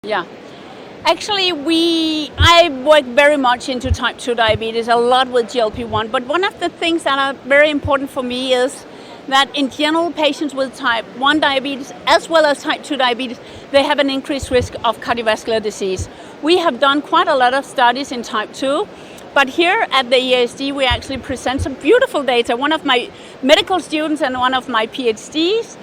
Yeah. Actually, I work very much into type 2 diabetes, a lot with GLP-1, but one of the things that are very important for me is that in general, patients with type 1 diabetes as well as type 2 diabetes, they have an increased risk of cardiovascular disease. We have done quite a lot of studies in type 2, but here at the EASD, we actually present some beautiful data. One of my medical students and one of my PhDs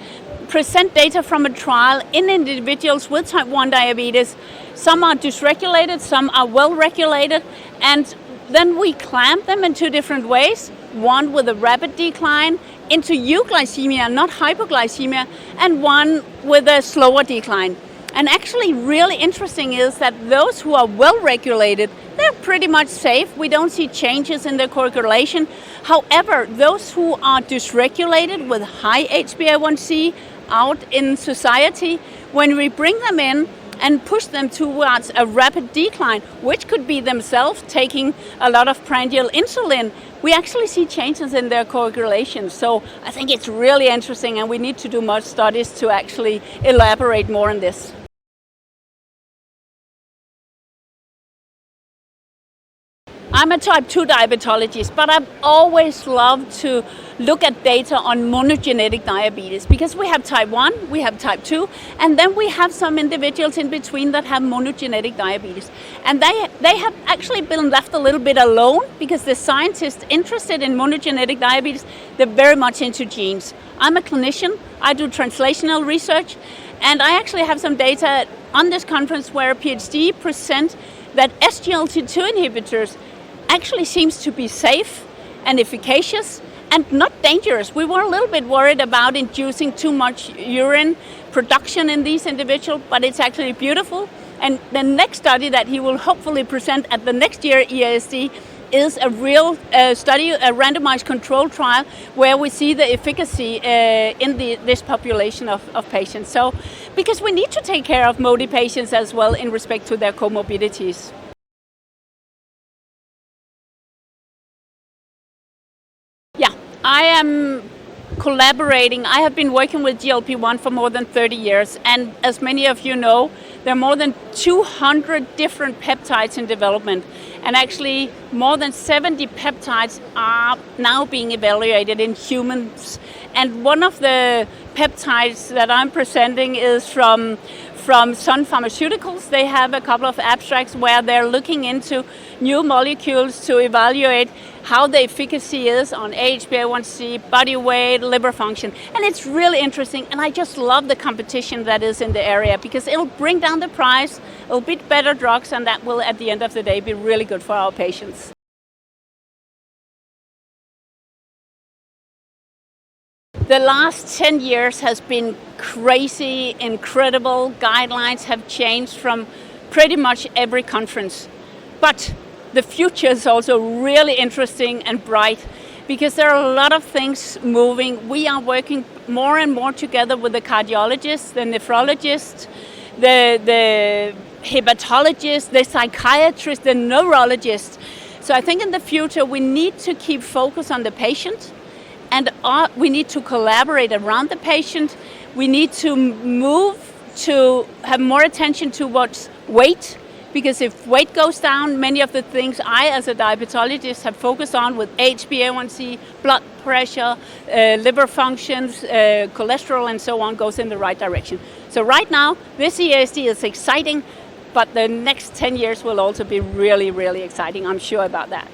present data from a trial in individuals with type 1 diabetes. Some are dysregulated, some are well regulated, and then we clamp them in two different ways. One with a rapid decline into euglycemia, not hypoglycemia, and one with a slower decline. And actually really interesting is that those who are well regulated, they're pretty much safe. We don't see changes in their coagulation. However, those who are dysregulated with high HbA1c out in society, when we bring them in and push them towards a rapid decline, which could be themselves taking a lot of prandial insulin, we actually see changes in their coagulation. So I think it's really interesting, and we need to do more studies to actually elaborate more on this. I'm a type 2 diabetologist, but I've always loved to look at data on monogenetic diabetes, because we have type 1, we have type 2, and then we have some individuals in between that have monogenetic diabetes. And they have actually been left a little bit alone, because the scientists interested in monogenetic diabetes, they're very much into genes. I'm a clinician, I do translational research, and I actually have some data on this conference where a PhD present that SGLT2 inhibitors actually seems to be safe and efficacious and not dangerous. We were a little bit worried about inducing too much urine production in these individuals, but it's actually beautiful. And the next study that he will hopefully present at the next year EASD is a real study, a randomized control trial, where we see the efficacy in this population of patients. So, because we need to take care of MODY patients as well in respect to their comorbidities. I am collaborating. I have been working with GLP-1 for more than 30 years, and as many of you know, there are more than 200 different peptides in development, and actually more than 70 peptides are now being evaluated in humans. And one of the peptides that I'm presenting is from Sun Pharmaceuticals. They have a couple of abstracts where they're looking into new molecules to evaluate how the efficacy is on HbA1c, body weight, liver function. And it's really interesting, and I just love the competition that is in the area, because it'll bring down the price, it'll be better drugs, and that will at the end of the day be really good for our patients. The last 10 years has been crazy, incredible. Guidelines have changed from pretty much every conference. But the future is also really interesting and bright, because there are a lot of things moving. We are working more and more together with the cardiologists, the nephrologists, the hepatologists, the psychiatrists, the neurologists. So I think in the future we need to keep focus on the patient, and we need to collaborate around the patient. We need to move to have more attention towards weight, because if weight goes down, many of the things I as a diabetologist have focused on with HbA1c, blood pressure, liver functions, cholesterol and so on goes in the right direction. So right now, this EASD is exciting, but the next 10 years will also be really, really exciting. I'm sure about that.